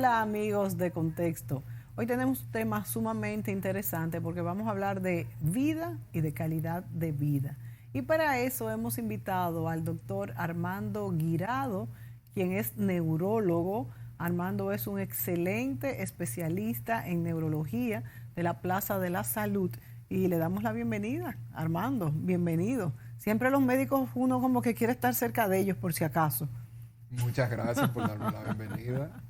Hola amigos de Contexto. Hoy tenemos un tema sumamente interesante porque vamos a hablar de vida y de calidad de vida. Y para eso hemos invitado al doctor Armando Guirado, quien es neurólogo. Armando es un excelente especialista en neurología de la Plaza de la Salud y le damos la bienvenida. Armando, bienvenido. Siempre los médicos uno como que quiere estar cerca de ellos por si acaso. Muchas gracias por darme la bienvenida.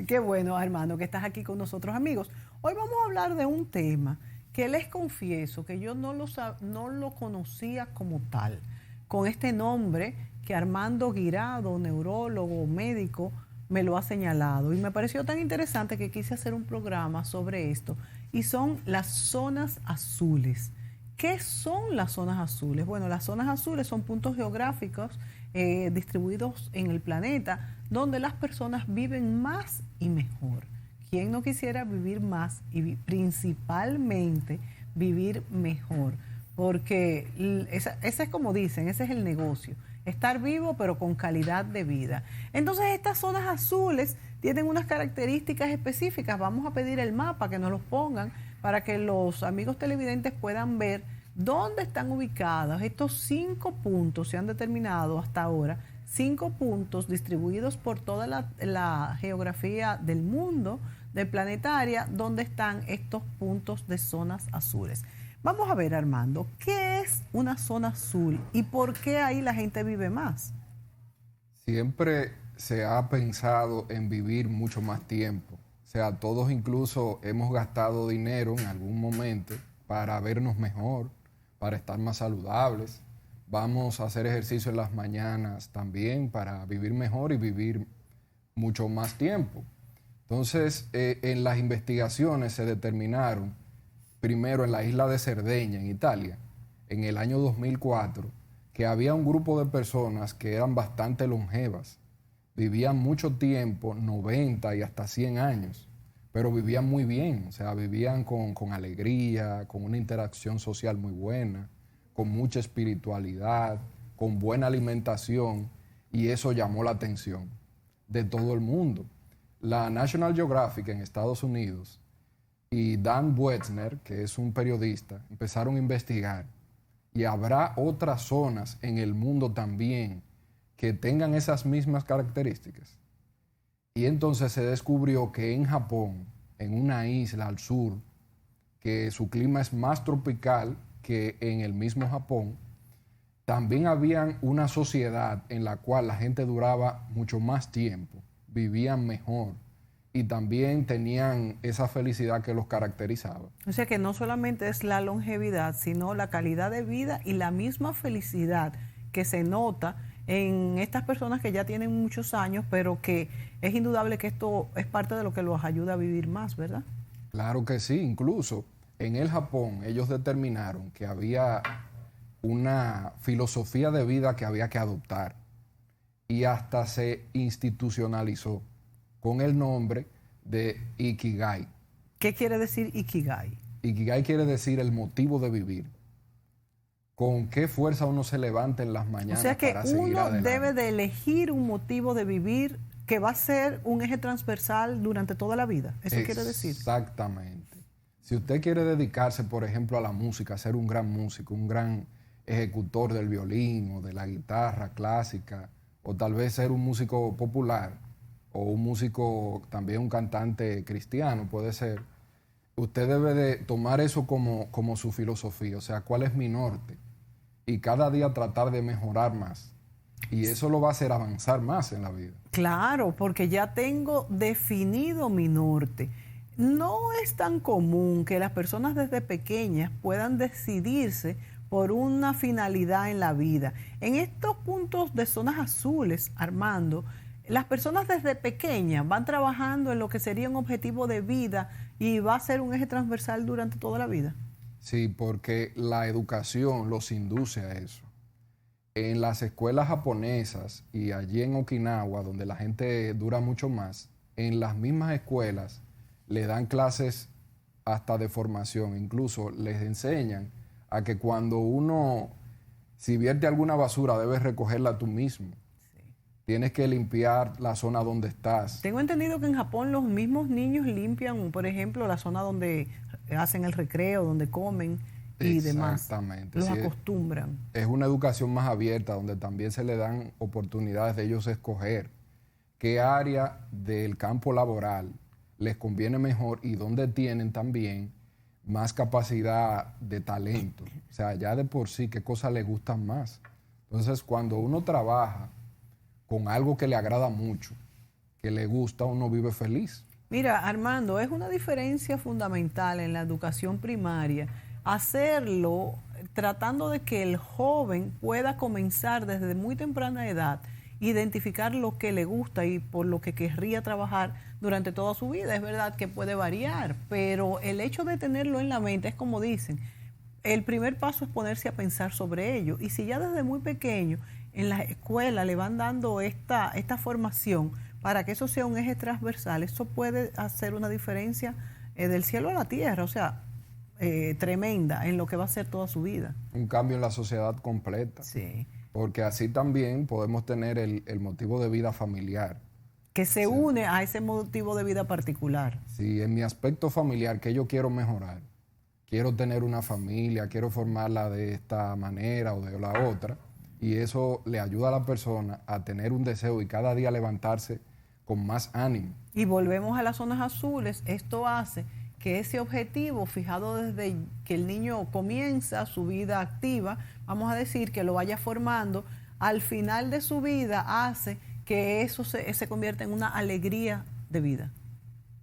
Qué bueno, Armando, que estás aquí con nosotros, amigos. Hoy vamos a hablar de un tema que les confieso que yo no lo conocía como tal, con este nombre que Armando Guirado, neurólogo, médico, me lo ha señalado. Y me pareció tan interesante que quise hacer un programa sobre esto. Y son las zonas azules. ¿Qué son las zonas azules? Bueno, las zonas azules son puntos geográficos distribuidos en el planeta donde las personas viven más y mejor. ¿Quién no quisiera vivir más y principalmente vivir mejor? Porque ese es como dicen, ese es el negocio. Estar vivo pero con calidad de vida. Entonces estas zonas azules tienen unas características específicas. Vamos a pedir el mapa que nos los pongan para que los amigos televidentes puedan ver dónde están ubicados estos 5 puntos. Se han determinado hasta ahora 5 puntos distribuidos por toda la geografía del mundo, del planetaria, donde están estos puntos de zonas azules. Vamos a ver, Armando, ¿qué es una zona azul y por qué ahí la gente vive más? Siempre se ha pensado en vivir mucho más tiempo. O sea, todos incluso hemos gastado dinero en algún momento para vernos mejor, para estar más saludables. Vamos a hacer ejercicio en las mañanas también para vivir mejor y vivir mucho más tiempo. Entonces, en las investigaciones se determinaron, primero en la isla de Cerdeña, en Italia, en el año 2004, que había un grupo de personas que eran bastante longevas. Vivían mucho tiempo, 90 y hasta 100 años, pero vivían muy bien, o sea, vivían con alegría, con una interacción social muy buena, con mucha espiritualidad, con buena alimentación, y eso llamó la atención de todo el mundo. La National Geographic en Estados Unidos y Dan Buettner, que es un periodista, empezaron a investigar, y habrá otras zonas en el mundo también que tengan esas mismas características. Y entonces se descubrió que en Japón, en una isla al sur, que su clima es más tropical que en el mismo Japón, también había una sociedad en la cual la gente duraba mucho más tiempo, vivían mejor y también tenían esa felicidad que los caracterizaba. O sea que no solamente es la longevidad, sino la calidad de vida y la misma felicidad que se nota en estas personas que ya tienen muchos años, pero que es indudable que esto es parte de lo que los ayuda a vivir más, ¿verdad? Claro que sí, incluso en el Japón ellos determinaron que había una filosofía de vida que había que adoptar y hasta se institucionalizó con el nombre de Ikigai. ¿Qué quiere decir Ikigai? Ikigai quiere decir el motivo de vivir. Con qué fuerza uno se levanta en las mañanas para seguir adelante. O sea que uno debe de elegir un motivo de vivir que va a ser un eje transversal durante toda la vida. ¿Eso quiere decir? Exactamente. Si usted quiere dedicarse, por ejemplo, a la música, ser un gran músico, un gran ejecutor del violín o de la guitarra clásica, o tal vez ser un músico popular, o un músico, también un cantante cristiano, puede ser, usted debe de tomar eso como su filosofía, o sea, ¿cuál es mi norte? Y cada día tratar de mejorar más. Y eso lo va a hacer avanzar más en la vida. Claro, porque ya tengo definido mi norte. No es tan común que las personas desde pequeñas puedan decidirse por una finalidad en la vida. En estos puntos de zonas azules, Armando, las personas desde pequeñas van trabajando en lo que sería un objetivo de vida y va a ser un eje transversal durante toda la vida. Sí, porque la educación los induce a eso. En las escuelas japonesas y allí en Okinawa, donde la gente dura mucho más, en las mismas escuelas le dan clases hasta de formación. Incluso les enseñan a que cuando uno, si vierte alguna basura, debes recogerla tú mismo. Sí. tienes que limpiar la zona donde estás. Tengo entendido que en Japón los mismos niños limpian, por ejemplo, la zona donde hacen el recreo, donde comen y demás. Exactamente. Los Sí, acostumbran. es una educación más abierta donde también se le dan oportunidades de ellos escoger qué área del campo laboral les conviene mejor y dónde tienen también más capacidad de talento. O sea, ya de por sí, qué cosas les gustan más. Entonces, cuando uno trabaja con algo que le agrada mucho, que le gusta, uno vive feliz. Mira, Armando, es una diferencia fundamental en la educación primaria hacerlo tratando de que el joven pueda comenzar desde muy temprana edad, identificar lo que le gusta y por lo que querría trabajar durante toda su vida. Es verdad que puede variar, pero el hecho de tenerlo en la mente es como dicen, el primer paso es ponerse a pensar sobre ello. Y si ya desde muy pequeño en la escuela le van dando esta formación para que eso sea un eje transversal, eso puede hacer una diferencia del cielo a la tierra, o sea, tremenda en lo que va a ser toda su vida. Un cambio en la sociedad completa. Sí. Porque así también podemos tener el motivo de vida familiar. Que se une a ese motivo de vida particular. Sí, en mi aspecto familiar, que yo quiero mejorar. Quiero tener una familia, quiero formarla de esta manera o de la otra. Y eso le ayuda a la persona a tener un deseo y cada día levantarse con más ánimo. Y volvemos a las zonas azules. Esto hace que ese objetivo fijado desde que el niño comienza su vida activa, vamos a decir que lo vaya formando, al final de su vida hace que eso se convierta en una alegría de vida.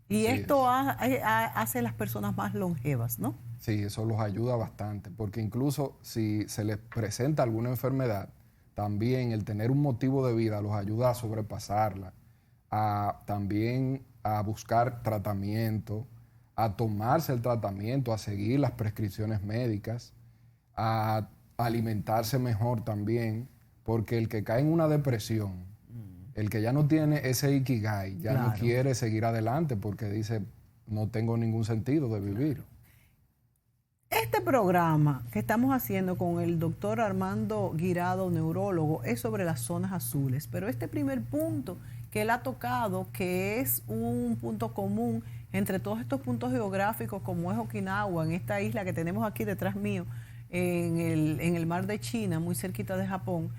Y Sí, esto hace las personas más longevas, ¿no? Sí, eso los ayuda bastante, porque incluso si se les presenta alguna enfermedad, también el tener un motivo de vida los ayuda a sobrepasarla, también a buscar tratamiento, a tomarse el tratamiento, a seguir las prescripciones médicas, a alimentarse mejor también, porque el que cae en una depresión, el que ya no tiene ese ikigai, ya no quiere seguir adelante porque dice, no tengo ningún sentido de vivir. Este programa que estamos haciendo con el doctor Armando Guirado, neurólogo, es sobre las zonas azules, pero este primer punto que él ha tocado, que es un punto común entre todos estos puntos geográficos como es Okinawa, en esta isla que tenemos aquí detrás mío, en el mar de China, muy cerquita de Japón,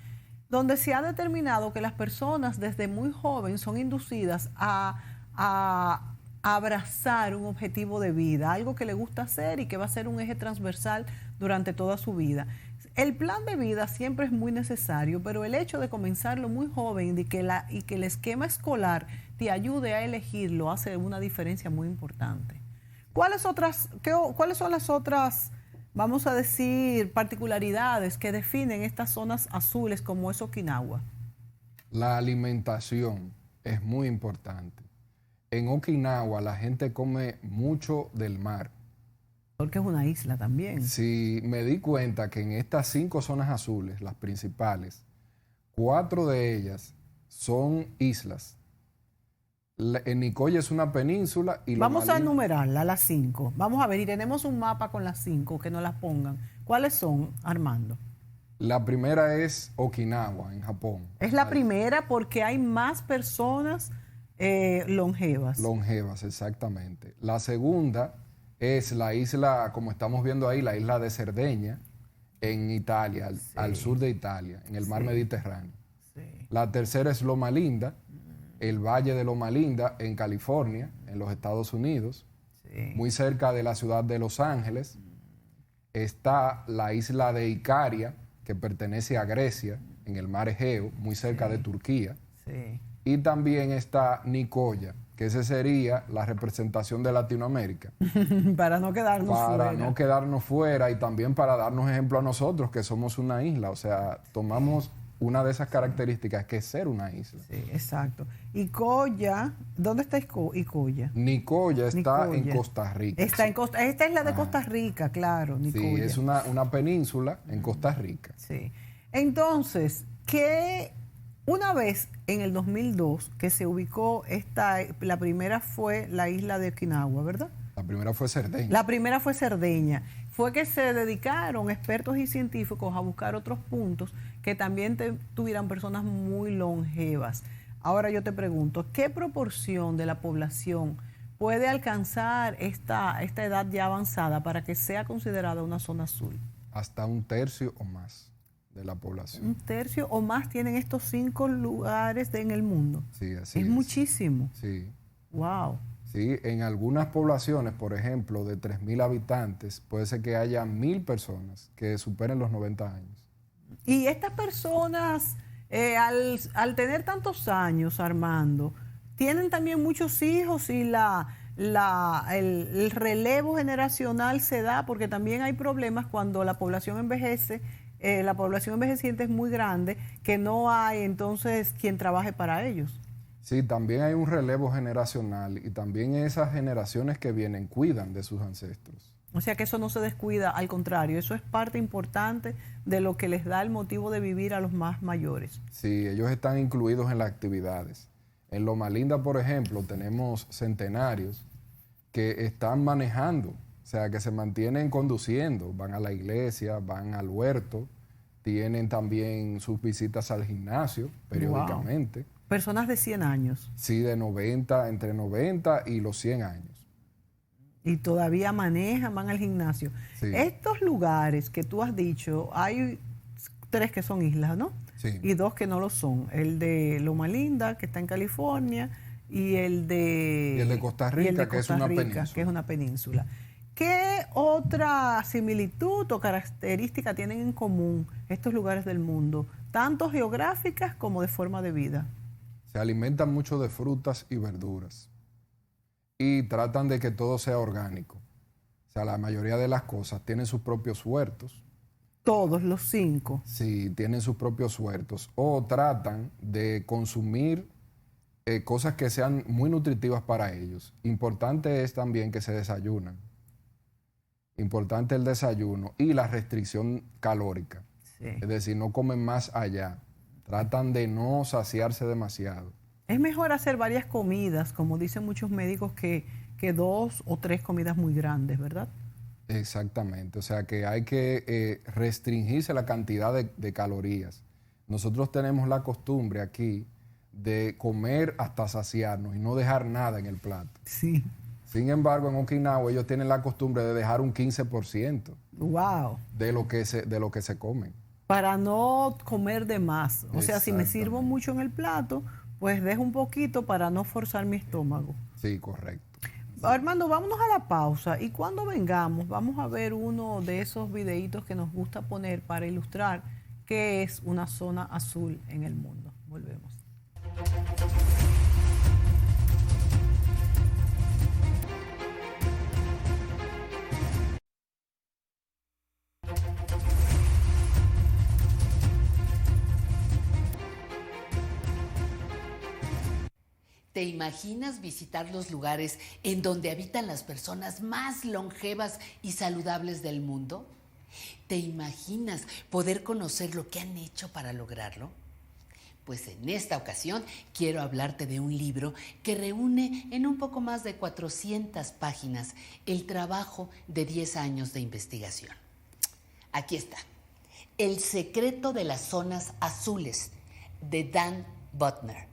donde se ha determinado que las personas desde muy jóvenes son inducidas a abrazar un objetivo de vida, algo que le gusta hacer y que va a ser un eje transversal durante toda su vida. El plan de vida siempre es muy necesario, pero el hecho de comenzarlo muy joven y que el esquema escolar te ayude a elegirlo hace una diferencia muy importante. ¿Cuáles son las otras, vamos a decir, particularidades que definen estas zonas azules como es Okinawa? La alimentación es muy importante. En Okinawa la gente come mucho del mar. Porque es una isla también. Sí, me di cuenta que en estas 5 zonas azules, las principales, 4 de ellas son islas. En Nicoya es una península y vamos a enumerarla, las 5. Vamos a ver, y tenemos un mapa con las 5, que nos las pongan. ¿Cuáles son, Armando? La primera es Okinawa, en Japón. Es la primera porque hay más personas longevas. Longevas, exactamente. La segunda es la isla, como estamos viendo ahí, la isla de Cerdeña, en Italia, al sur de Italia, en el mar Mediterráneo. Sí. La tercera es Loma Linda, el Valle de Loma Linda, en California, en los Estados Unidos, muy cerca de la ciudad de Los Ángeles. Está la isla de Icaria, que pertenece a Grecia, en el mar Egeo, muy cerca de Turquía. Sí. Y también está Nicoya, que esa sería la representación de Latinoamérica. Para no quedarnos fuera. Para no quedarnos fuera y también para darnos ejemplo a nosotros, que somos una isla. O sea, tomamos una de esas características, que es ser una isla. Sí, exacto. Icoya, ¿dónde está Icoya? Nicoya está en Costa Rica. Esta es la de Costa Rica, claro, Nicoya. Sí, es una península en Costa Rica. Sí. Entonces, una vez en el 2002 que se ubicó la primera fue la isla de Okinawa, ¿verdad? La primera fue Cerdeña. La primera fue Cerdeña. Fue que se dedicaron expertos y científicos a buscar otros puntos que también tuvieran personas muy longevas. Ahora yo te pregunto, ¿qué proporción de la población puede alcanzar esta edad ya avanzada para que sea considerada una zona azul? Hasta 1/3 o más de la población. 1/3 o más tienen estos 5 lugares en el mundo. Sí, así es. Es Muchísimo. Sí. Wow. Sí, en algunas poblaciones, por ejemplo, de 3.000 habitantes, puede ser que haya 1.000 personas que superen los 90 años. Y estas personas, al tener tantos años, Armando, tienen también muchos hijos y el relevo generacional se da, porque también hay problemas cuando la población envejece, la población envejeciente es muy grande, que no hay entonces quien trabaje para ellos. Sí, también hay un relevo generacional y también esas generaciones que vienen cuidan de sus ancestros. O sea que eso no se descuida, al contrario, eso es parte importante de lo que les da el motivo de vivir a los más mayores. Sí, ellos están incluidos en las actividades. En Loma Linda, por ejemplo, tenemos centenarios que están manejando, o sea, que se mantienen conduciendo, van a la iglesia, van al huerto, tienen también sus visitas al gimnasio periódicamente. Wow. Personas de 100 años. Sí, de 90, entre 90 y los 100 años. Y todavía manejan, van al gimnasio. Sí. Estos lugares que tú has dicho, hay 3 que son islas, ¿no? Sí. Y 2 que no lo son. El de Loma Linda, que está en California, y el de Costa Rica, que es una península. Que es una península. ¿Qué otra similitud o característica tienen en común estos lugares del mundo, tanto geográficas como de forma de vida? Se alimentan mucho de frutas y verduras y tratan de que todo sea orgánico. O sea, la mayoría de las cosas tienen sus propios huertos. Todos los 5. Sí, tienen sus propios huertos o tratan de consumir cosas que sean muy nutritivas para ellos. Importante es también que se desayunan. Importante el desayuno y la restricción calórica. Sí. Es decir, no comen más allá. Tratan de no saciarse demasiado. Es mejor hacer varias comidas, como dicen muchos médicos, que 2 o 3 comidas muy grandes, ¿verdad? Exactamente. O sea que hay que restringirse la cantidad de calorías. Nosotros tenemos la costumbre aquí de comer hasta saciarnos y no dejar nada en el plato. Sí. Sin embargo, en Okinawa ellos tienen la costumbre de dejar un 15%. Wow. de lo que se comen. Para no comer de más. O sea, si me sirvo mucho en el plato, pues dejo un poquito para no forzar mi estómago. Sí, correcto. Armando, vámonos a la pausa y cuando vengamos vamos a ver uno de esos videitos que nos gusta poner para ilustrar qué es una zona azul en el mundo. Volvemos. ¿Te imaginas visitar los lugares en donde habitan las personas más longevas y saludables del mundo? ¿Te imaginas poder conocer lo que han hecho para lograrlo? Pues en esta ocasión quiero hablarte de un libro que reúne en un poco más de 400 páginas el trabajo de 10 años de investigación. Aquí está, El secreto de las zonas azules, de Dan Buettner.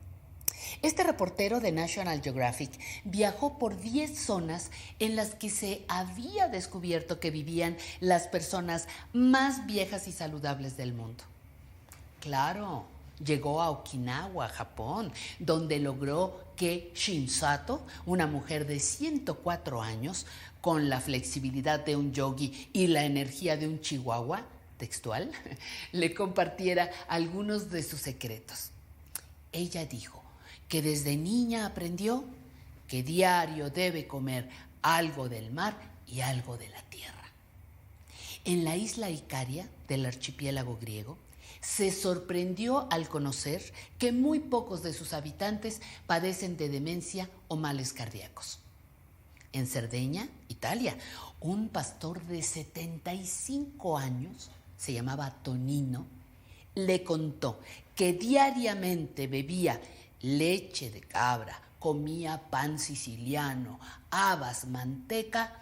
Este reportero de National Geographic viajó por 10 zonas en las que se había descubierto que vivían las personas más viejas y saludables del mundo. Claro, llegó a Okinawa, Japón, donde logró que Shinsato, una mujer de 104 años, con la flexibilidad de un yogi y la energía de un chihuahua, textual, le compartiera algunos de sus secretos. Ella dijo que desde niña aprendió que diario debe comer algo del mar y algo de la tierra. En la isla Icaria del archipiélago griego, se sorprendió al conocer que muy pocos de sus habitantes padecen de demencia o males cardíacos. En Cerdeña, Italia, un pastor de 75 años, se llamaba Tonino, le contó que diariamente bebía leche de cabra, comía pan siciliano, habas, manteca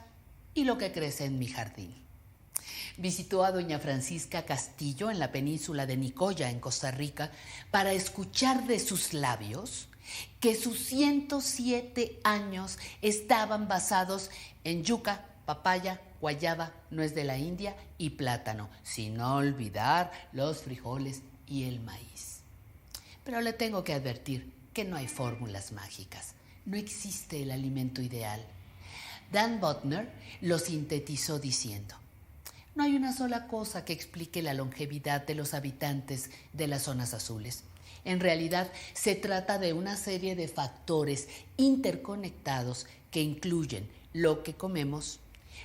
y lo que crece en mi jardín. visitó a doña Francisca Castillo en la península de Nicoya, en Costa Rica, para escuchar de sus labios que sus 107 años estaban basados en yuca, papaya, guayaba, nuez de la India y plátano, sin olvidar los frijoles y el maíz. Pero le tengo que advertir que no hay fórmulas mágicas. No existe el alimento ideal. Dan Buettner lo sintetizó diciendo: no hay una sola cosa que explique la longevidad de los habitantes de las zonas azules. En realidad, se trata de una serie de factores interconectados que incluyen lo que comemos,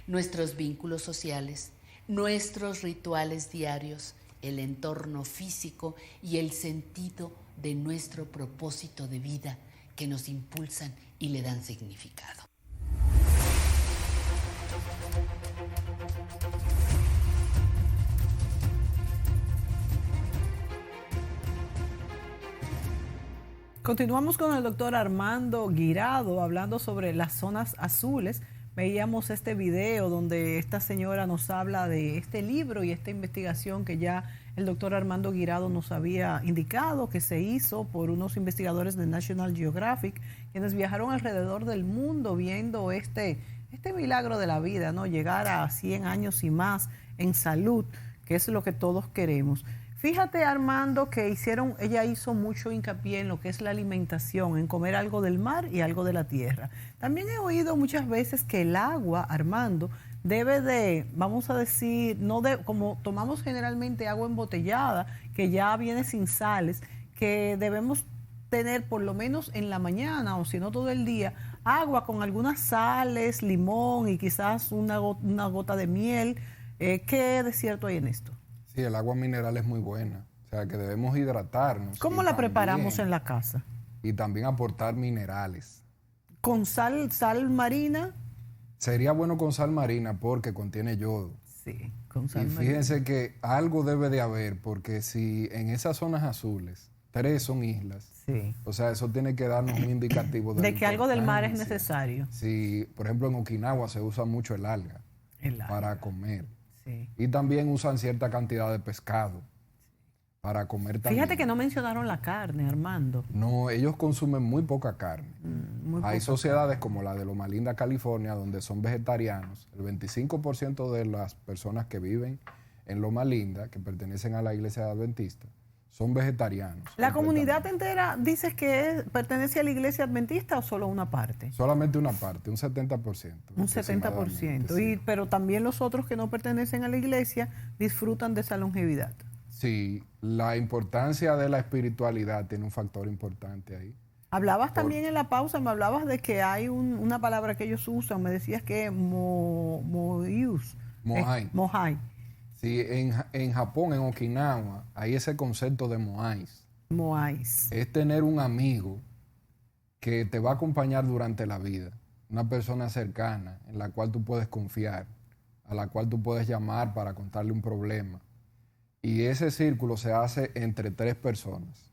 nuestros vínculos sociales, nuestros rituales diarios, el entorno físico y el sentido de nuestro propósito de vida que nos impulsan y le dan significado. Continuamos con el doctor Armando Guirado hablando sobre las zonas azules. Veíamos este video donde esta señora nos habla de este libro y esta investigación que ya el doctor Armando Guirado nos había indicado que se hizo por unos investigadores de National Geographic, quienes viajaron alrededor del mundo viendo este milagro de la vida, ¿no? Llegar a 100 años y más en salud, que es lo que todos queremos. Fíjate, Armando, que ella hizo mucho hincapié en lo que es la alimentación, en comer algo del mar y algo de la tierra. También he oído muchas veces que el agua, Armando, debe de, vamos a decir, como tomamos generalmente agua embotellada, que ya viene sin sales, que debemos tener por lo menos en la mañana o si no todo el día, agua con algunas sales, limón y quizás una gota de miel. ¿Qué de cierto hay en esto? Sí, el agua mineral es muy buena, o sea que debemos hidratarnos. ¿Cómo la preparamos en la casa? Y también aportar minerales. ¿Con sal marina? Sería bueno con sal marina porque contiene yodo. Sí, con sal marina. Y fíjense que algo debe de haber, porque si en esas zonas azules, 3 son islas, sí, o sea, eso tiene que darnos un indicativo de que algo del mar es necesario. Sí, por ejemplo en Okinawa se usa mucho el alga para comer. Sí. Y también usan cierta cantidad de pescado para comer también. Fíjate que no mencionaron la carne, Armando. No, ellos consumen muy poca carne. Hay sociedades como la de Loma Linda, California, donde son vegetarianos. El 25% de las personas que viven en Loma Linda, que pertenecen a la iglesia adventista, son vegetarianos. ¿La comunidad entera dices que pertenece a la iglesia adventista o solo una parte? Solamente una parte, un 70%. Un 70%. Sí. Pero también los otros que no pertenecen a la iglesia disfrutan de esa longevidad. Sí, la importancia de la espiritualidad tiene un factor importante ahí. Hablabas también en la pausa, me hablabas de que hay una palabra que ellos usan, me decías que mohai. Sí, en Japón, en Okinawa, hay ese concepto de moais. Moais. Es tener un amigo que te va a acompañar durante la vida, una persona cercana en la cual tú puedes confiar, a la cual tú puedes llamar para contarle un problema. Y ese círculo se hace entre 3 personas.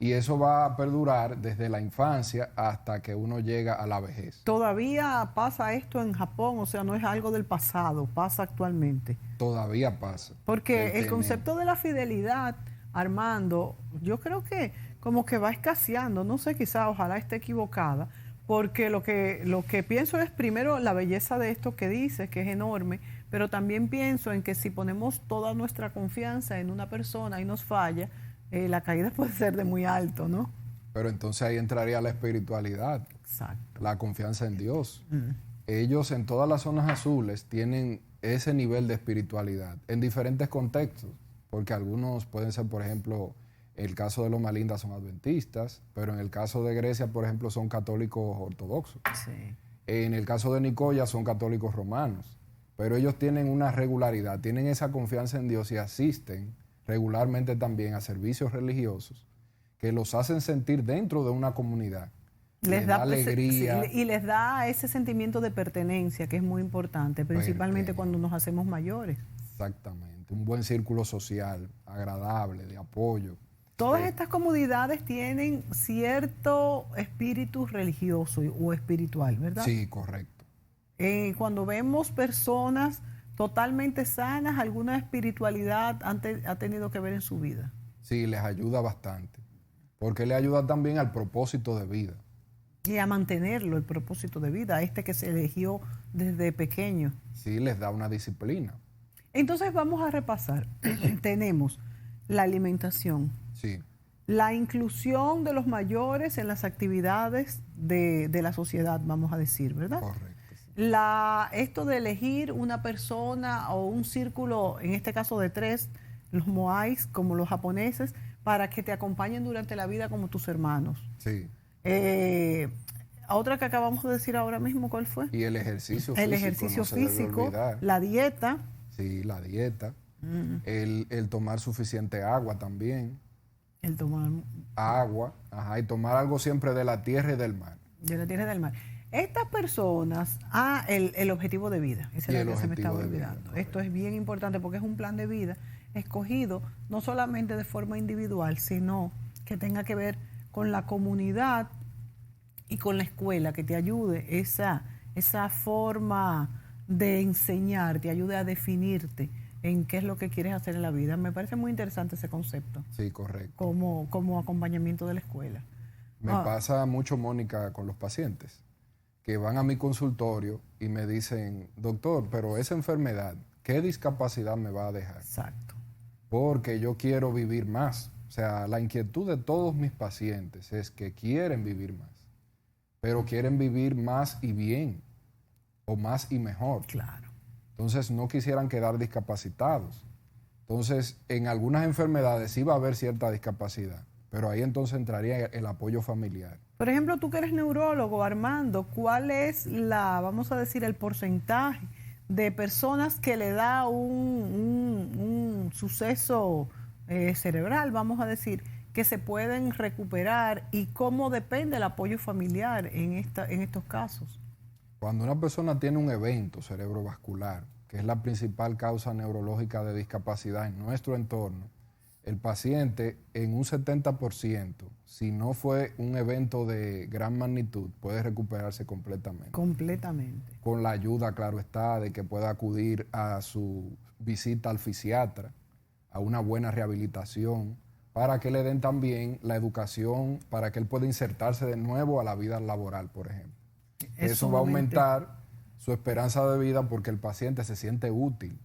Y eso va a perdurar desde la infancia hasta que uno llega a la vejez. ¿Todavía pasa esto en Japón? O sea, no es algo del pasado, pasa actualmente. Todavía pasa. Porque el concepto de la fidelidad, Armando, yo creo que como que va escaseando. No sé, quizá, ojalá esté equivocada. Porque lo que pienso es primero la belleza de esto que dices, que es enorme, pero también pienso en que si ponemos toda nuestra confianza en una persona y nos falla, la caída puede ser de muy alto, ¿no? Pero entonces ahí entraría la espiritualidad. Exacto. La confianza en Dios. Ellos en todas las zonas azules tienen ese nivel de espiritualidad en diferentes contextos, porque algunos pueden ser, por ejemplo, el caso de Loma Linda son adventistas, pero en el caso de Grecia, por ejemplo, son católicos ortodoxos. Sí. En el caso de Nicoya son católicos romanos, pero ellos tienen una regularidad, tienen esa confianza en Dios y asisten regularmente también a servicios religiosos que los hacen sentir dentro de una comunidad. Les da alegría. Y les da ese sentimiento de pertenencia que es muy importante, principalmente cuando nos hacemos mayores. Exactamente, un buen círculo social, agradable, de apoyo. Todas estas comunidades tienen cierto espíritu religioso o espiritual, ¿verdad? Sí, correcto. Cuando vemos personas totalmente sanas, alguna espiritualidad ha tenido que ver en su vida. Sí, les ayuda bastante, porque le ayuda también al propósito de vida. Y a mantenerlo, el propósito de vida, que se eligió desde pequeño. Sí, les da una disciplina. Entonces vamos a repasar. Tenemos la alimentación, Sí, la inclusión de los mayores en las actividades de la sociedad, vamos a decir, ¿verdad? correcto. Sí. Esto de elegir una persona o un círculo, en este caso de 3, los moais, como los japoneses, para que te acompañen durante la vida como tus hermanos. Sí. Otra que acabamos de decir ahora mismo, ¿cuál fue? Y el ejercicio físico. El ejercicio no se debe físico, olvidar. la dieta. Sí, la dieta. El tomar suficiente agua también. El tomar Agua, y tomar algo siempre de la tierra y del mar. de la tierra y del mar. Estas personas, el objetivo de vida, ese Y es el lo que se me objetivo estaba de vida, olvidando. correcto. Esto es bien importante porque es un plan de vida escogido no solamente de forma individual, sino que tenga que ver con la comunidad y con la escuela, que te ayude esa forma de enseñar, te ayude a definirte en qué es lo que quieres hacer en la vida. Me parece muy interesante ese concepto Sí, correcto. como acompañamiento de la escuela. Me pasa mucho, Mónica, con los pacientes que van a mi consultorio y me dicen, doctor, pero esa enfermedad, ¿qué discapacidad me va a dejar? Exacto. Porque yo quiero vivir más. O sea, la inquietud de todos mis pacientes es que quieren vivir más, pero quieren vivir más y bien, o más y mejor. Claro. Entonces no quisieran quedar discapacitados. Entonces, en algunas enfermedades sí va a haber cierta discapacidad, pero ahí entonces entraría el apoyo familiar. Por ejemplo, tú que eres neurólogo, Armando, ¿cuál es vamos a decir, el porcentaje de personas que le da un suceso cerebral, vamos a decir, que se pueden recuperar, y cómo depende el apoyo familiar en estos casos? Cuando una persona tiene un evento cerebrovascular, que es la principal causa neurológica de discapacidad en nuestro entorno, el paciente en un 70%, si no fue un evento de gran magnitud, puede recuperarse completamente. Completamente. Con la ayuda, claro está, de que pueda acudir a su visita al fisiatra, a una buena rehabilitación, para que le den también la educación, para que él pueda insertarse de nuevo a la vida laboral, por ejemplo. Eso va a aumentar su esperanza de vida porque el paciente se siente útil.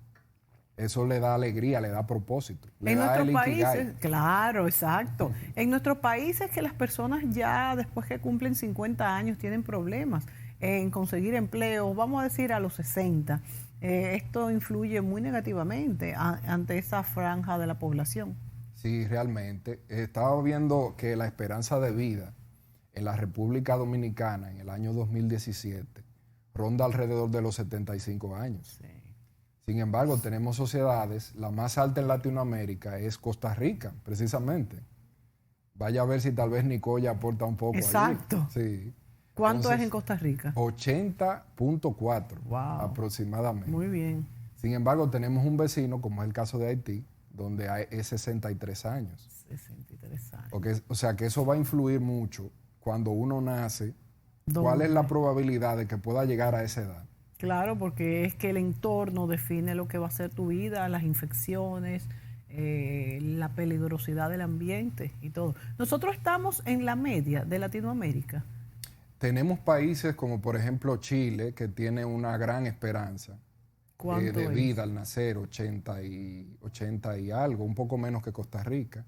Eso le da alegría, le da propósito. En nuestros países, claro, exacto. En nuestros países que las personas ya después que cumplen 50 años tienen problemas en conseguir empleo, vamos a decir a los 60. Esto influye muy negativamente ante esa franja de la población. Sí, realmente. Estaba viendo que la esperanza de vida en la República Dominicana en el año 2017 ronda alrededor de los 75 años. Sí. Sin embargo, tenemos sociedades, la más alta en Latinoamérica es Costa Rica, precisamente. Vaya a ver si tal vez Nicoya aporta un poco. Exacto. Allí. Sí. ¿Cuánto es en Costa Rica? 80.4 wow. Aproximadamente. Muy bien. Sin embargo, tenemos un vecino, como es el caso de Haití, donde es 63 años. 63 años. O sea que eso va a influir mucho cuando uno nace. ¿Cuál es la probabilidad de que pueda llegar a esa edad? Claro, porque es que el entorno define lo que va a ser tu vida, las infecciones, la peligrosidad del ambiente y todo. Nosotros estamos en la media de Latinoamérica. Tenemos países como por ejemplo Chile, que tiene una gran esperanza de vida al nacer, 80 y algo, un poco menos que Costa Rica.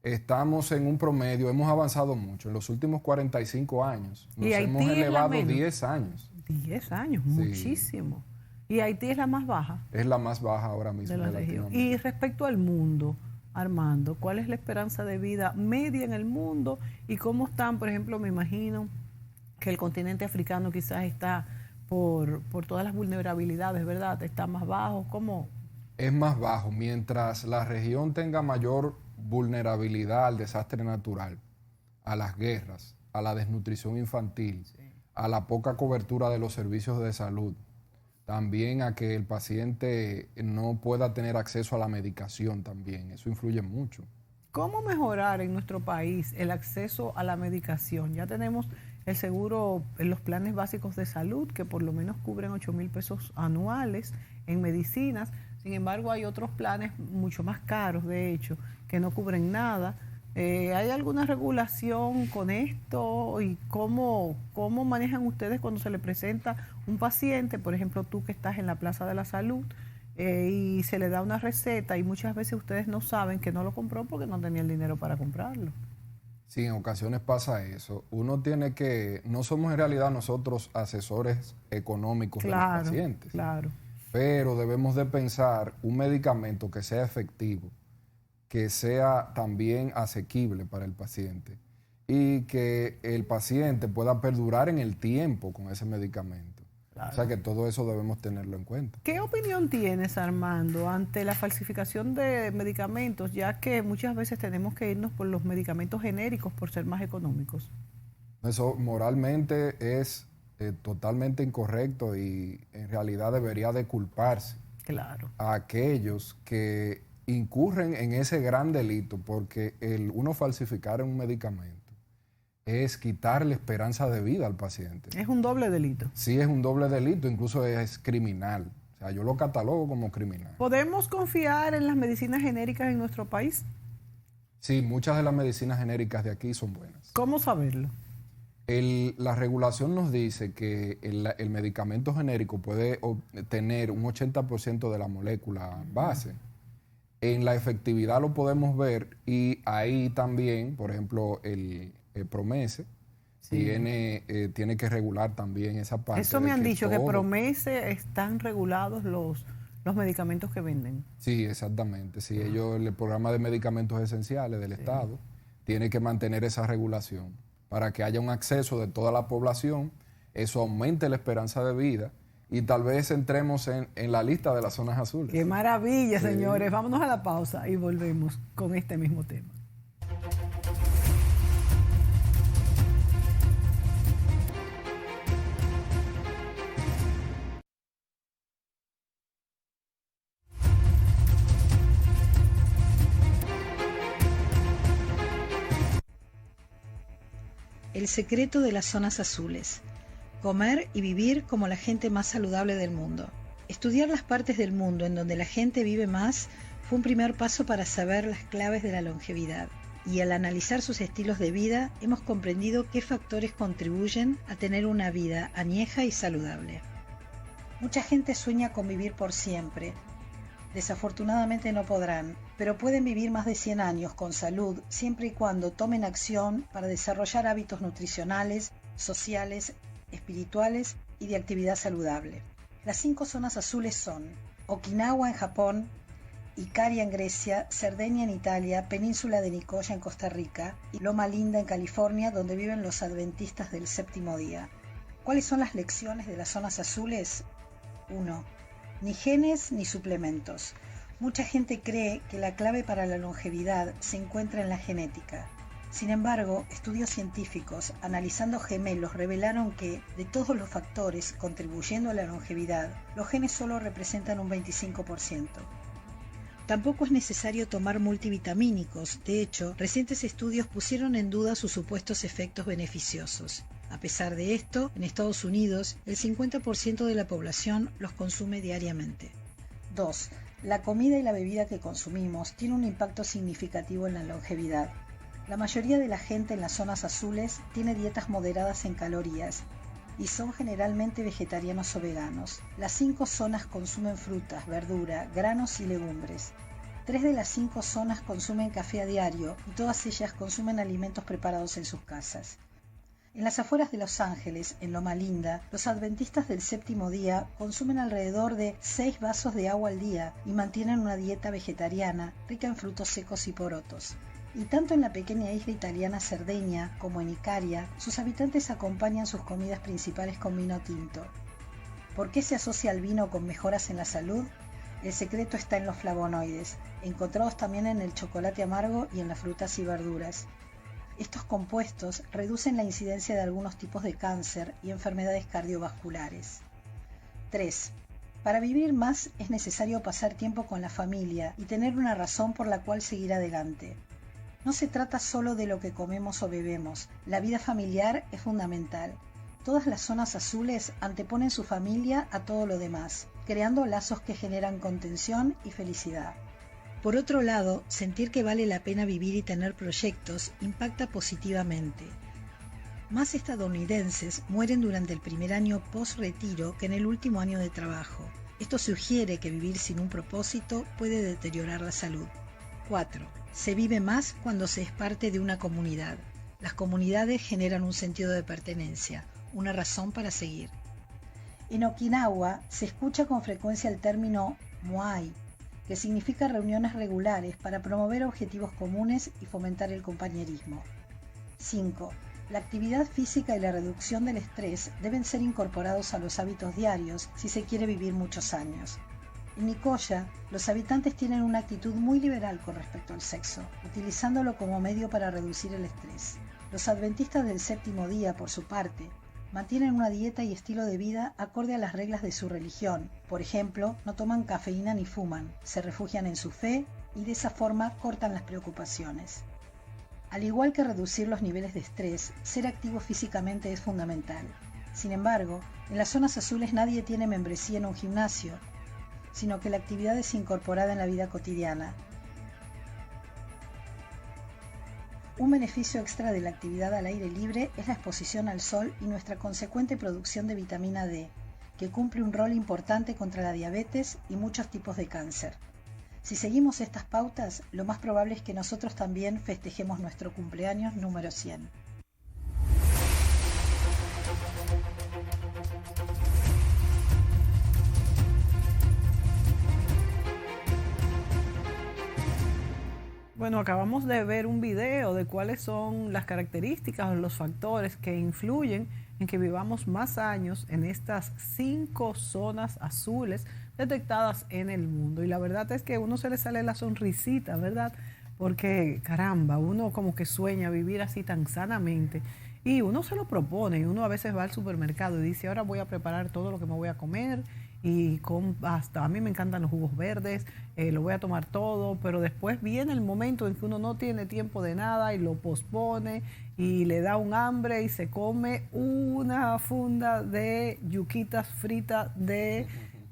Estamos en un promedio, hemos avanzado mucho. En los últimos 45 años nos hemos elevado 10 años. 10 años, sí. Muchísimo. ¿Y Haití es la más baja? Es la más baja ahora mismo de la región. Y respecto al mundo, Armando, ¿cuál es la esperanza de vida media en el mundo? ¿Y cómo están, por ejemplo, me imagino que el continente africano quizás está por todas las vulnerabilidades, ¿verdad? ¿Está más bajo? ¿Cómo? Es más bajo. Mientras la región tenga mayor vulnerabilidad al desastre natural, a las guerras, a la desnutrición infantil, sí, a la poca cobertura de los servicios de salud, también a que el paciente no pueda tener acceso a la medicación también. Eso influye mucho. ¿Cómo mejorar en nuestro país el acceso a la medicación? Ya tenemos el seguro, los planes básicos de salud, que por lo menos cubren 8,000 pesos anuales en medicinas. Sin embargo, hay otros planes mucho más caros, de hecho, que no cubren nada. ¿Hay alguna regulación con esto? ¿Y cómo manejan ustedes cuando se le presenta un paciente, por ejemplo, tú que estás en la Plaza de la Salud, y se le da una receta y muchas veces ustedes no saben que no lo compró porque no tenía el dinero para comprarlo? Sí, en ocasiones pasa eso. Uno tiene que, no somos en realidad nosotros asesores económicos de los pacientes. Claro. Pero debemos de pensar un medicamento que sea efectivo, que sea también asequible para el paciente y que el paciente pueda perdurar en el tiempo con ese medicamento. Claro. O sea que todo eso debemos tenerlo en cuenta. ¿Qué opinión tienes, Armando, ante la falsificación de medicamentos, ya que muchas veces tenemos que irnos por los medicamentos genéricos por ser más económicos? Eso moralmente es totalmente incorrecto y en realidad debería de culparse a aquellos que incurren en ese gran delito, porque uno falsificar un medicamento es quitarle esperanza de vida al paciente. Es un doble delito. Sí, es un doble delito, incluso es criminal. O sea, yo lo catalogo como criminal. ¿Podemos confiar en las medicinas genéricas en nuestro país? Sí, muchas de las medicinas genéricas de aquí son buenas. ¿Cómo saberlo? La regulación nos dice que el medicamento genérico puede tener un 80% de la molécula base. En la efectividad lo podemos ver y ahí también, por ejemplo, el Promese tiene que regular también esa parte. Eso me han dicho, que Promese están regulados los medicamentos que venden. Sí, exactamente. Sí, el programa de medicamentos esenciales del Estado tiene que mantener esa regulación para que haya un acceso de toda la población, eso aumente la esperanza de vida y tal vez entremos en la lista de las zonas azules. ¡Qué maravilla, señores! Vámonos a la pausa y volvemos con este mismo tema. El secreto de las zonas azules. Comer y vivir como la gente más saludable del mundo. Estudiar las partes del mundo en donde la gente vive más fue un primer paso para saber las claves de la longevidad. Y al analizar sus estilos de vida, hemos comprendido qué factores contribuyen a tener una vida añeja y saludable. Mucha gente sueña con vivir por siempre. Desafortunadamente no podrán, pero pueden vivir más de 100 años con salud siempre y cuando tomen acción para desarrollar hábitos nutricionales, sociales, espirituales y de actividad saludable. Las 5 zonas azules son Okinawa en Japón, Icaria en Grecia, Cerdeña en Italia, Península de Nicoya en Costa Rica y Loma Linda en California, donde viven los adventistas del séptimo día. ¿Cuáles son las lecciones de las zonas azules? 1. Ni genes ni suplementos. Mucha gente cree que la clave para la longevidad se encuentra en la genética. Sin embargo, estudios científicos analizando gemelos revelaron que, de todos los factores contribuyendo a la longevidad, los genes solo representan un 25%. Tampoco es necesario tomar multivitamínicos. De hecho, recientes estudios pusieron en duda sus supuestos efectos beneficiosos. A pesar de esto, en Estados Unidos, el 50% de la población los consume diariamente. 2. La comida y la bebida que consumimos tiene un impacto significativo en la longevidad. La mayoría de la gente en las zonas azules tiene dietas moderadas en calorías y son generalmente vegetarianos o veganos. Las 5 zonas consumen frutas, verdura, granos y legumbres. 3 de las 5 zonas consumen café a diario y todas ellas consumen alimentos preparados en sus casas. En las afueras de Los Ángeles, en Loma Linda, los adventistas del séptimo día consumen alrededor de 6 vasos de agua al día y mantienen una dieta vegetariana rica en frutos secos y porotos. Y tanto en la pequeña isla italiana Cerdeña como en Icaria, sus habitantes acompañan sus comidas principales con vino tinto. ¿Por qué se asocia el vino con mejoras en la salud? El secreto está en los flavonoides, encontrados también en el chocolate amargo y en las frutas y verduras. Estos compuestos reducen la incidencia de algunos tipos de cáncer y enfermedades cardiovasculares. 3. Para vivir más es necesario pasar tiempo con la familia y tener una razón por la cual seguir adelante. No se trata solo de lo que comemos o bebemos, la vida familiar es fundamental. Todas las zonas azules anteponen su familia a todo lo demás, creando lazos que generan contención y felicidad. Por otro lado, sentir que vale la pena vivir y tener proyectos impacta positivamente. Más estadounidenses mueren durante el primer año post-retiro que en el último año de trabajo. Esto sugiere que vivir sin un propósito puede deteriorar la salud. 4. Se vive más cuando se es parte de una comunidad. Las comunidades generan un sentido de pertenencia, una razón para seguir. En Okinawa se escucha con frecuencia el término moai, que significa reuniones regulares para promover objetivos comunes y fomentar el compañerismo. 5. La actividad física y la reducción del estrés deben ser incorporados a los hábitos diarios si se quiere vivir muchos años. En Nicoya, los habitantes tienen una actitud muy liberal con respecto al sexo, utilizándolo como medio para reducir el estrés. Los adventistas del séptimo día, por su parte, mantienen una dieta y estilo de vida acorde a las reglas de su religión. Por ejemplo, no toman cafeína ni fuman, se refugian en su fe y de esa forma cortan las preocupaciones. Al igual que reducir los niveles de estrés, ser activo físicamente es fundamental. Sin embargo, en las zonas azules nadie tiene membresía en un gimnasio, sino que la actividad es incorporada en la vida cotidiana. Un beneficio extra de la actividad al aire libre es la exposición al sol y nuestra consecuente producción de vitamina D, que cumple un rol importante contra la diabetes y muchos tipos de cáncer. Si seguimos estas pautas, lo más probable es que nosotros también festejemos nuestro cumpleaños número 100. Bueno, acabamos de ver un video de cuáles son las características o los factores que influyen en que vivamos más años en estas 5 zonas azules detectadas en el mundo. Y la verdad es que a uno se le sale la sonrisita, ¿verdad? Porque, caramba, uno como que sueña vivir así tan sanamente. Y uno se lo propone, y uno a veces va al supermercado y dice, ahora voy a preparar todo lo que me voy a comer, y hasta a mí me encantan los jugos verdes, lo voy a tomar todo, pero después viene el momento en que uno no tiene tiempo de nada y lo pospone y le da un hambre y se come una funda de yuquitas fritas de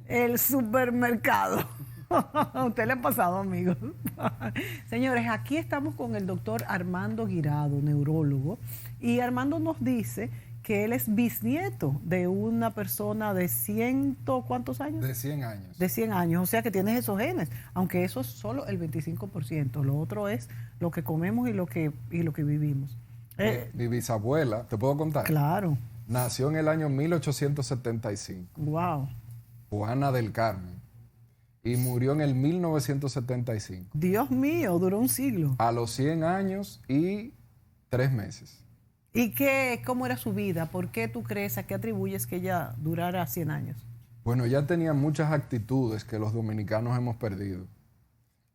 el supermercado. ¿A usted le ha pasado, amigos? Señores, aquí estamos con el doctor Armando Guirado, neurólogo, y Armando nos dice que él es bisnieto de una persona de ¿cuántos años? De 100 años. De 100 años, o sea que tienes esos genes, aunque eso es solo el 25%, lo otro es lo que comemos y lo que vivimos. Mi bisabuela, ¿te puedo contar? Claro. Nació en el año 1875. Wow. Juana del Carmen. Y murió en el 1975. Dios mío, duró un siglo. A los 100 años y 3 meses. ¿Y cómo era su vida? ¿Por qué tú crees, a qué atribuyes que ella durara 100 años? Bueno, ella tenía muchas actitudes que los dominicanos hemos perdido.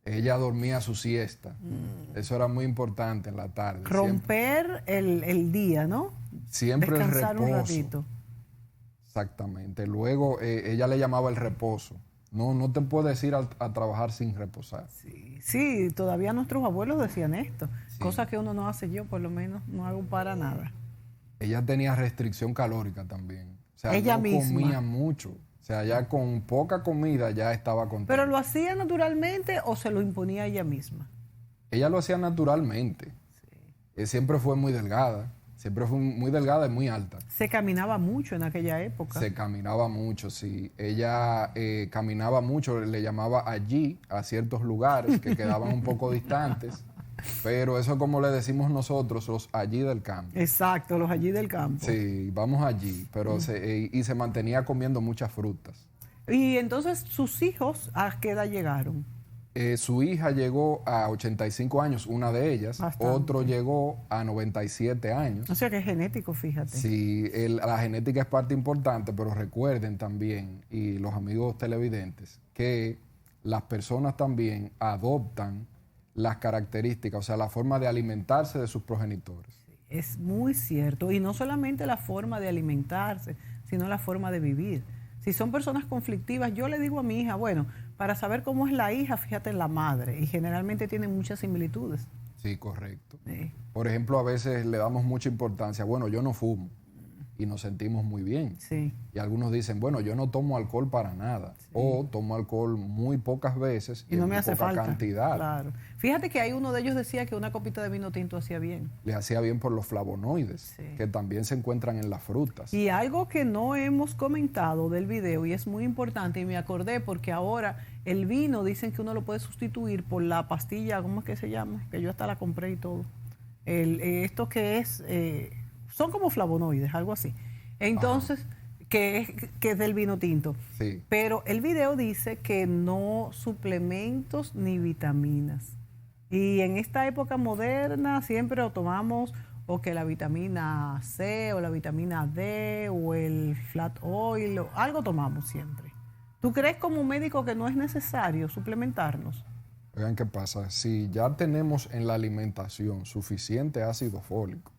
Ella dormía su siesta. Eso era muy importante en la tarde. Romper el día, ¿no? Siempre descansar el reposo. Un ratito. Exactamente. Luego ella le llamaba el reposo. No te puedes ir a trabajar sin reposar. Sí, todavía nuestros abuelos decían esto. Sí. Cosa que uno no hace, yo por lo menos no hago para nada. Ella tenía restricción calórica también. O sea, ella no misma comía mucho. O sea, ya con poca comida ya estaba contenta. ¿Pero lo hacía naturalmente o se lo imponía ella misma? Ella lo hacía naturalmente. Sí. Siempre fue muy delgada. Siempre fue muy delgada y muy alta. Se caminaba mucho en aquella época. Se caminaba mucho, sí. Ella caminaba mucho, le llamaba allí a ciertos lugares que quedaban un poco distantes. Pero eso, como le decimos nosotros, los allí del campo. Exacto, los allí del campo. Sí, vamos allí. Pero y se mantenía comiendo muchas frutas. Y entonces, ¿sus hijos a qué edad llegaron? Su hija llegó a 85 años, una de ellas. Bastante. Otro llegó a 97 años. O sea que es genético, fíjate. Sí, la genética es parte importante, pero recuerden también, y los amigos televidentes, que las personas también adoptan las características, o sea, la forma de alimentarse de sus progenitores. Es muy cierto. Y no solamente la forma de alimentarse, sino la forma de vivir. Si son personas conflictivas, yo le digo a mi hija, bueno, para saber cómo es la hija, fíjate en la madre. Y generalmente tienen muchas similitudes. Sí, correcto. Sí. Por ejemplo, a veces le damos mucha importancia, bueno, yo no fumo y nos sentimos muy bien. Sí. Y algunos dicen, bueno, yo no tomo alcohol para nada. Sí. O tomo alcohol muy pocas veces Y no en me muy hace poca falta. cantidad. Claro. Fíjate que hay uno de ellos decía que una copita de vino tinto hacía bien. Le hacía bien por los flavonoides, Sí. que también se encuentran en las frutas. Y algo que no hemos comentado del video y es muy importante, y me acordé porque ahora el vino dicen que uno lo puede sustituir por la pastilla, ¿cómo es que se llama? Que yo hasta la compré y todo. Esto que es, son como flavonoides, algo así. Entonces, que es del vino tinto. Sí. Pero el video dice que no suplementos ni vitaminas. Y en esta época moderna siempre lo tomamos o que la vitamina C o la vitamina D o el flat oil, o algo tomamos siempre. ¿Tú crees como médico que no es necesario suplementarnos? Oigan, ¿qué pasa? Si ya tenemos en la alimentación suficiente ácido fólico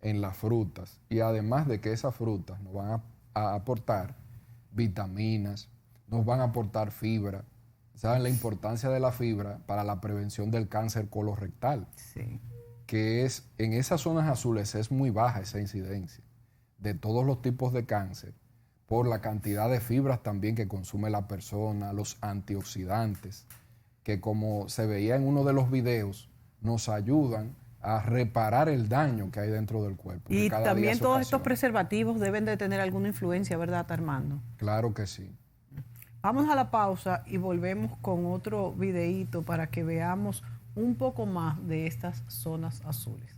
en las frutas y además de que esas frutas nos van a aportar vitaminas, nos van a aportar fibra. ¿Saben la importancia de la fibra para la prevención del cáncer colorectal? Sí. Que es, en esas zonas azules es muy baja esa incidencia de todos los tipos de cáncer por la cantidad de fibras también que consume la persona, los antioxidantes, que como se veía en uno de los videos, nos ayudan a reparar el daño que hay dentro del cuerpo. Y cada día también se todos estos ocasiona. preservativos deben de tener alguna influencia, ¿verdad, Armando? Claro que sí. Vamos a la pausa y volvemos con otro videíto para que veamos un poco más de estas zonas azules.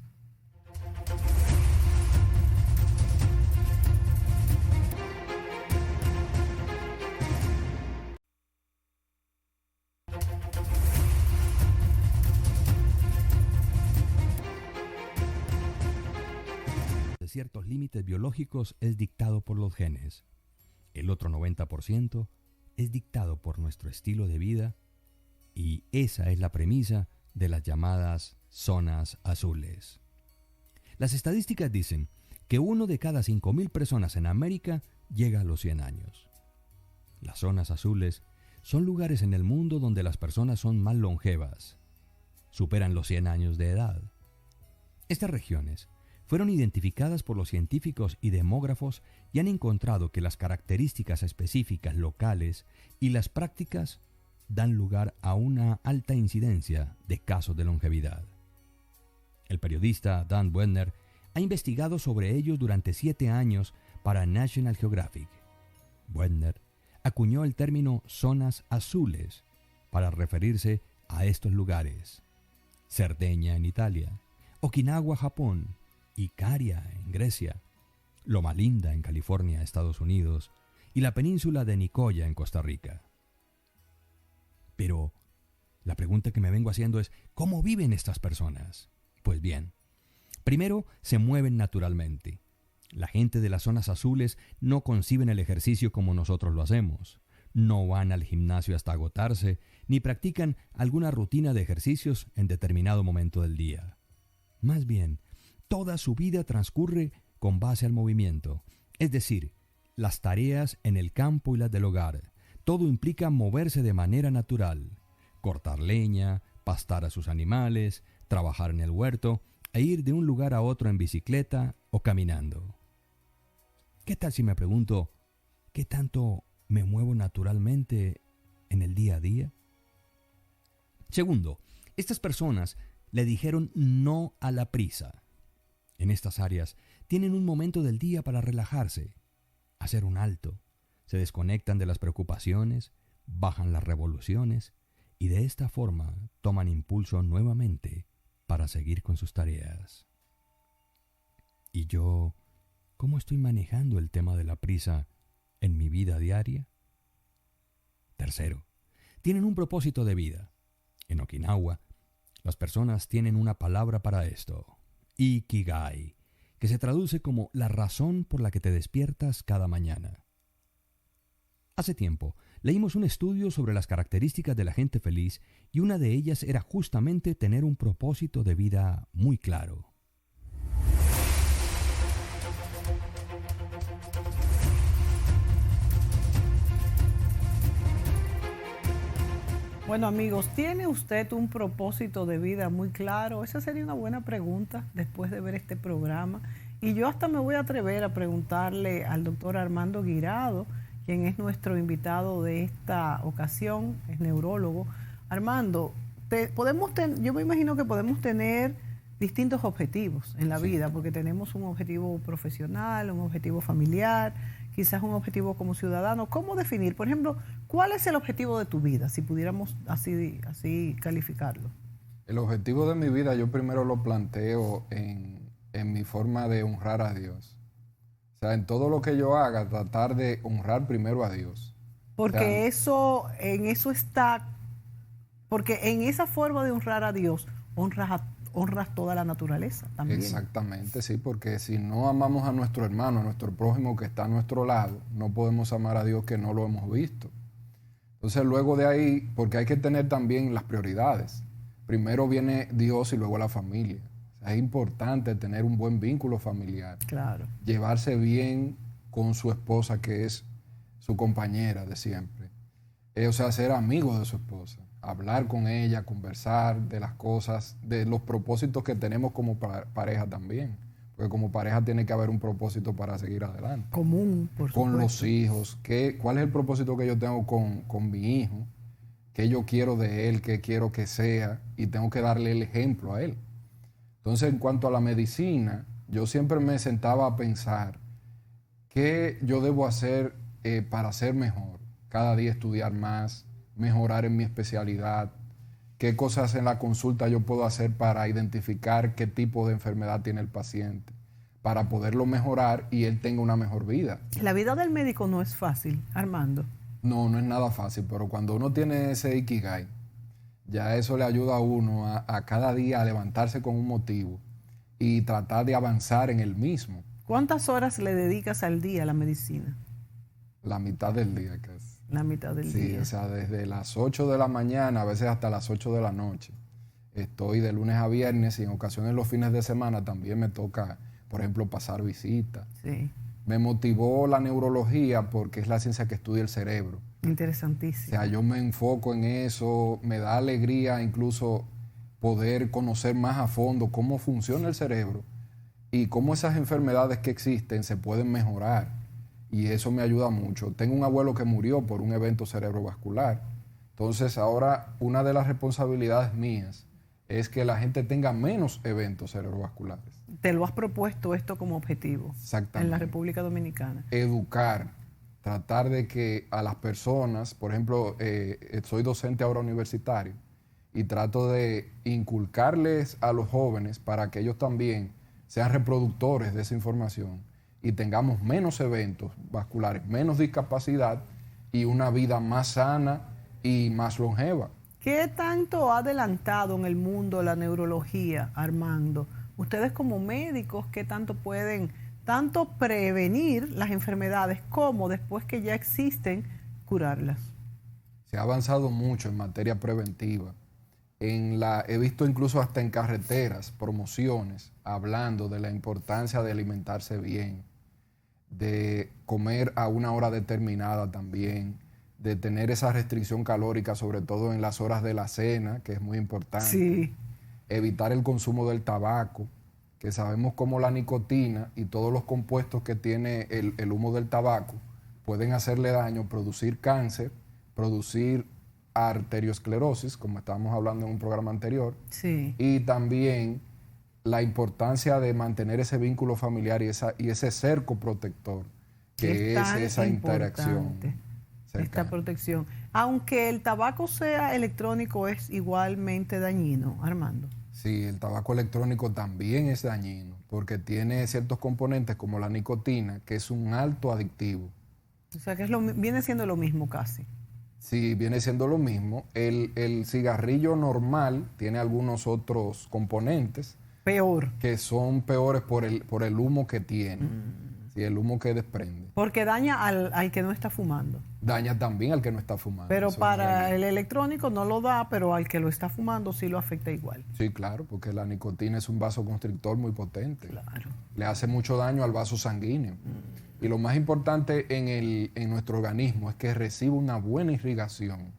De ciertos límites biológicos es dictado por los genes. El otro 90% es dictado por nuestro estilo de vida y esa es la premisa de las llamadas zonas azules. Las estadísticas dicen que 1 de cada 5.000 personas en América llega a los 100 años. Las zonas azules son lugares en el mundo donde las personas son más longevas, superan los 100 años de edad. Estas regiones fueron identificadas por los científicos y demógrafos y han encontrado que las características específicas locales y las prácticas dan lugar a una alta incidencia de casos de longevidad. El periodista Dan Buettner ha investigado sobre ellos durante 7 años para National Geographic. Buettner acuñó el término zonas azules para referirse a estos lugares: Cerdeña en Italia, Okinawa, Japón, Icaria en Grecia, Loma Linda en California, Estados Unidos, y la península de Nicoya en Costa Rica. Pero la pregunta que me vengo haciendo es, ¿cómo viven estas personas? Pues bien, primero se mueven naturalmente. La gente de las zonas azules no conciben el ejercicio como nosotros lo hacemos. No van al gimnasio hasta agotarse, ni practican alguna rutina de ejercicios en determinado momento del día. Más bien, toda su vida transcurre con base al movimiento, es decir, las tareas en el campo y las del hogar. Todo implica moverse de manera natural, cortar leña, pastar a sus animales, trabajar en el huerto e ir de un lugar a otro en bicicleta o caminando. ¿Qué tal si me pregunto, qué tanto me muevo naturalmente en el día a día? Segundo, estas personas le dijeron no a la prisa. En estas áreas tienen un momento del día para relajarse, hacer un alto, se desconectan de las preocupaciones, bajan las revoluciones y de esta forma toman impulso nuevamente para seguir con sus tareas. ¿Y yo cómo estoy manejando el tema de la prisa en mi vida diaria? Tercero, tienen un propósito de vida. En Okinawa, las personas tienen una palabra para esto: Ikigai, que se traduce como la razón por la que te despiertas cada mañana. Hace tiempo leímos un estudio sobre las características de la gente feliz y una de ellas era justamente tener un propósito de vida muy claro. Bueno, amigos, ¿tiene usted un propósito de vida muy claro? Esa sería una buena pregunta después de ver este programa. Y yo hasta me voy a atrever a preguntarle al doctor Armando Guirado, quien es nuestro invitado de esta ocasión, es neurólogo. Armando, yo me imagino que podemos tener distintos objetivos en la vida, porque tenemos un objetivo profesional, un objetivo familiar, quizás un objetivo como ciudadano. ¿Cómo definir, por ejemplo, cuál es el objetivo de tu vida, si pudiéramos así calificarlo? El objetivo de mi vida yo primero lo planteo en mi forma de honrar a Dios. O sea, en todo lo que yo haga, tratar de honrar primero a Dios. Porque porque en esa forma de honrar a Dios, honras toda la naturaleza también. Exactamente, sí, porque si no amamos a nuestro hermano, a nuestro prójimo que está a nuestro lado, no podemos amar a Dios que no lo hemos visto. Entonces luego de ahí, porque hay que tener también las prioridades. Primero viene Dios y luego la familia. O sea, es importante tener un buen vínculo familiar. Claro. Llevarse bien con su esposa, que es su compañera de siempre. O sea, ser amigo de su esposa. Hablar con ella, conversar de las cosas, de los propósitos que tenemos como pareja también. Porque como pareja tiene que haber un propósito para seguir adelante. Común, por supuesto. Con los hijos. ¿Cuál es el propósito que yo tengo con mi hijo? ¿Qué yo quiero de él? ¿Qué quiero que sea? Y tengo que darle el ejemplo a él. Entonces, en cuanto a la medicina, yo siempre me sentaba a pensar qué yo debo hacer para ser mejor. Cada día estudiar más, mejorar en mi especialidad, qué cosas en la consulta yo puedo hacer para identificar qué tipo de enfermedad tiene el paciente, para poderlo mejorar y él tenga una mejor vida. La vida del médico no es fácil, Armando. No es nada fácil, pero cuando uno tiene ese ikigai, ya eso le ayuda a uno a cada día a levantarse con un motivo y tratar de avanzar en el mismo. ¿Cuántas horas le dedicas al día a la medicina? La mitad del día casi. La mitad del día. Sí, o sea, desde las 8 de la mañana, a veces hasta las 8 de la noche. Estoy de lunes a viernes y en ocasiones los fines de semana también me toca, por ejemplo, pasar visitas. Sí. Me motivó la neurología porque es la ciencia que estudia el cerebro. Interesantísimo. O sea, yo me enfoco en eso, me da alegría incluso poder conocer más a fondo cómo funciona el cerebro y cómo esas enfermedades que existen se pueden mejorar. Y eso me ayuda mucho. Tengo un abuelo que murió por un evento cerebrovascular. Entonces ahora una de las responsabilidades mías es que la gente tenga menos eventos cerebrovasculares. ¿Te lo has propuesto esto como objetivo? Exactamente. En la República Dominicana. Educar, tratar de que a las personas, por ejemplo, soy docente ahora universitario y trato de inculcarles a los jóvenes para que ellos también sean reproductores de esa información y tengamos menos eventos vasculares, menos discapacidad y una vida más sana y más longeva. ¿Qué tanto ha adelantado en el mundo la neurología, Armando? Ustedes como médicos, ¿qué tanto pueden tanto prevenir las enfermedades como después que ya existen, curarlas? Se ha avanzado mucho en materia preventiva. He visto incluso hasta en carreteras, promociones, hablando de la importancia de alimentarse bien, de comer a una hora determinada también, de tener esa restricción calórica, sobre todo en las horas de la cena, que es muy importante. Sí. Evitar el consumo del tabaco, que sabemos cómo la nicotina y todos los compuestos que tiene el humo del tabaco pueden hacerle daño, producir cáncer, producir arteriosclerosis, como estábamos hablando en un programa anterior. Sí. Y también la importancia de mantener ese vínculo familiar y ese cerco protector, que es esa interacción. Esta protección. Aunque el tabaco sea electrónico, es igualmente dañino, Armando. Sí, el tabaco electrónico también es dañino, porque tiene ciertos componentes como la nicotina, que es un alto adictivo. O sea que viene siendo lo mismo casi. Sí, viene siendo lo mismo. El cigarrillo normal tiene algunos otros componentes. Peor. Que son peores por el humo que tiene. Sí, el humo que desprende. Porque daña al que no está fumando. Daña también al que no está fumando. Pero para el electrónico no lo da, pero al que lo está fumando sí lo afecta igual. Sí, claro, porque la nicotina es un vasoconstrictor muy potente. Claro. Le hace mucho daño al vaso sanguíneo. Y lo más importante en nuestro organismo es que reciba una buena irrigación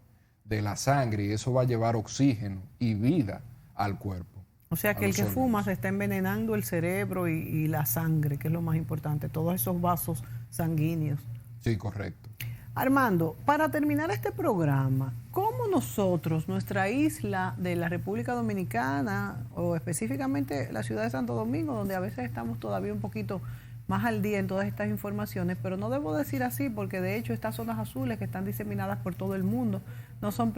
de la sangre y eso va a llevar oxígeno y vida al cuerpo. O sea que el que órganos. fuma se está envenenando el cerebro y la sangre, que es lo más importante, todos esos vasos sanguíneos. Sí, correcto. Armando, para terminar este programa, ¿cómo nosotros, nuestra isla de la República Dominicana, o específicamente la ciudad de Santo Domingo, donde a veces estamos todavía un poquito más al día en todas estas informaciones, pero no debo decir así porque de hecho estas zonas azules que están diseminadas por todo el mundo no son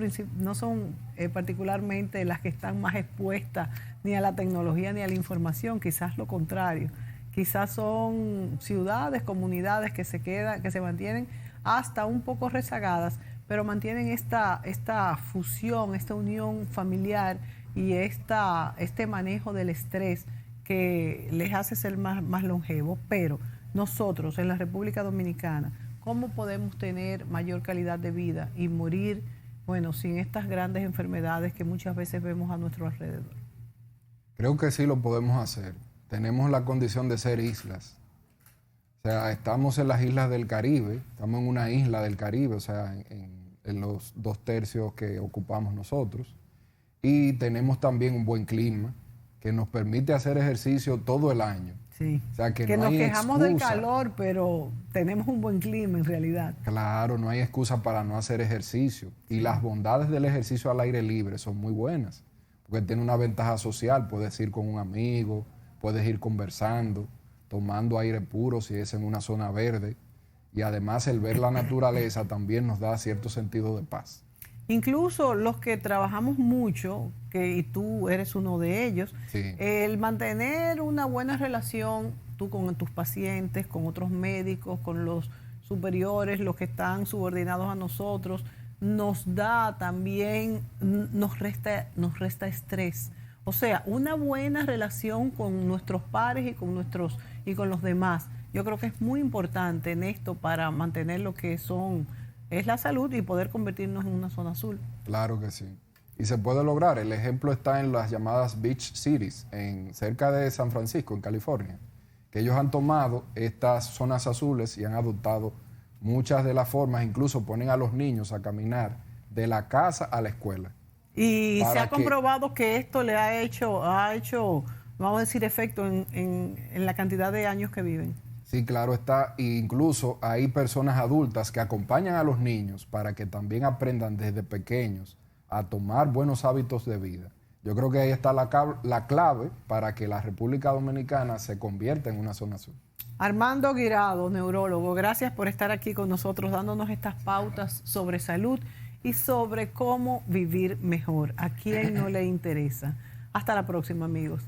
particularmente las que están más expuestas ni a la tecnología ni a la información, quizás lo contrario. Quizás son ciudades, comunidades que se mantienen hasta un poco rezagadas, pero mantienen esta fusión, esta unión familiar y este manejo del estrés que les hace ser más longevos. Pero nosotros en la República Dominicana, ¿cómo podemos tener mayor calidad de vida y morir, bueno, sin estas grandes enfermedades que muchas veces vemos a nuestro alrededor? Creo que sí lo podemos hacer. Tenemos la condición de ser islas. O sea, estamos en las islas del Caribe, estamos en una isla del Caribe, o sea, en los 2/3 que ocupamos nosotros. Y tenemos también un buen clima que nos permite hacer ejercicio todo el año. Sí, o sea, que no nos hay quejamos del excusa. calor, pero tenemos un buen clima en realidad. Claro, no hay excusa para no hacer ejercicio. Y las bondades del ejercicio al aire libre son muy buenas, porque tiene una ventaja social. Puedes ir con un amigo, puedes ir conversando, tomando aire puro si es en una zona verde. Y además el ver la naturaleza también nos da cierto sentido de paz. Incluso los que trabajamos mucho, y tú eres uno de ellos, Sí. el mantener una buena relación tú con tus pacientes, con otros médicos, con los superiores, los que están subordinados a nosotros, nos da también, nos resta estrés. O sea, una buena relación con nuestros pares y con los demás. Yo creo que es muy importante en esto para mantener lo que es la salud y poder convertirnos en una zona azul. Claro que sí. Y se puede lograr. El ejemplo está en las llamadas Beach Cities, cerca de San Francisco, en California, que ellos han tomado estas zonas azules y han adoptado muchas de las formas, incluso ponen a los niños a caminar de la casa a la escuela. Y se ha comprobado que esto le ha hecho, vamos a decir, efecto en la cantidad de años que viven. Sí, claro está. E incluso hay personas adultas que acompañan a los niños para que también aprendan desde pequeños a tomar buenos hábitos de vida. Yo creo que ahí está la clave para que la República Dominicana se convierta en una zona azul. Armando Guirado, neurólogo, gracias por estar aquí con nosotros dándonos estas pautas sobre salud y sobre cómo vivir mejor. ¿A quién no le interesa? Hasta la próxima, amigos.